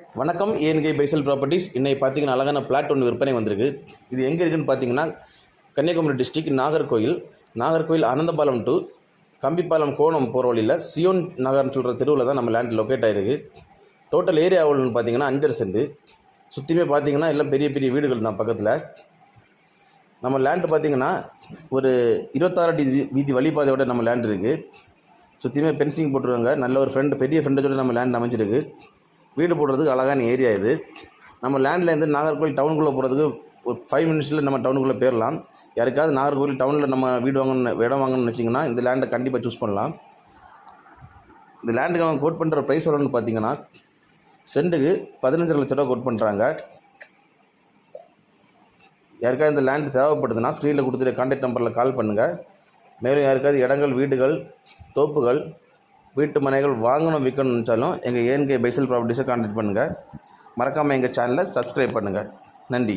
வணக்கம் ஏஎன்கே பைசல் ப்ராப்பர்ட்டிஸ். இன்னைக்கு பார்த்தீங்கன்னா அழகான பிளாட் ஒன்று விற்பனை வந்திருக்கு. இது எங்கே இருக்குதுன்னு பார்த்தீங்கன்னா கன்னியாகுமரி டிஸ்ட்ரிக்ட் நாகர்கோவில் அனந்தபாலம் டு கம்பிப்பாலம் கோணம் போகிற வழியில் சியோன் நகர்னு சொல்கிற தெருவில் தான் நம்ம லேண்ட் லொக்கேட் ஆகிருக்கு. டோட்டல் ஏரியா எவ்வளோன்னு பார்த்தீங்கன்னா 5.5 சென்ட். சுற்றியுமே பார்த்தீங்கன்னா எல்லாம் பெரிய பெரிய வீடுகள் தான் பக்கத்தில். நம்ம லேண்டு பார்த்தீங்கன்னா ஒரு 26 அடி வீதி வழிபாதையோட நம்ம லேண்ட் இருக்குது. சுற்றியுமே பென்சிங் போட்டுருவாங்க. நல்ல ஒரு பெரிய ஃப்ரெண்டோட நம்ம லேண்ட் அமைச்சிருக்கு. வீடு போடுறதுக்கு அழகான ஏரியா இது. நம்ம லேண்ட்லேருந்து நாகர்கோவில் டவுனுக்குள்ளே போகிறதுக்கு ஒரு 5 மினிட்ஸில் நம்ம டவுனுக்குள்ளே போயிடலாம். யாருக்காவது நாகர்கோவில் டவுனில் நம்ம வீடு இடம் வாங்கணும்னு வச்சிங்கன்னா இந்த லேண்டை கண்டிப்பாக சூஸ் பண்ணலாம். இந்த லேண்டுக்கு அவங்க கோட் பண்ணுற ப்ரைஸ் எவ்வளோன்னு பார்த்தீங்கன்னா சென்ட்டுக்கு 15 லட்ச ரூபா கோட் பண்ணுறாங்க. யாருக்காவது இந்த லேண்டு தேவைப்படுதுன்னா ஸ்க்ரீனில் கொடுத்துட்டு கான்டாக்ட் நம்பரில் கால் பண்ணுங்கள். மேலும் யாருக்காவது இடங்கள், வீடுகள், தோப்புகள், வீட்டு மனைகள் வாங்கணும் விற்கணும்னு நினச்சாலும் எங்கள் ஏஎன்கே பைசல் ப்ராப்பர்ட்டிஸை கான்டாக்ட் பண்ணுங்கள். மறக்காமல் எங்கள் சேனலை சப்ஸ்கிரைப் பண்ணுங்கள். நன்றி.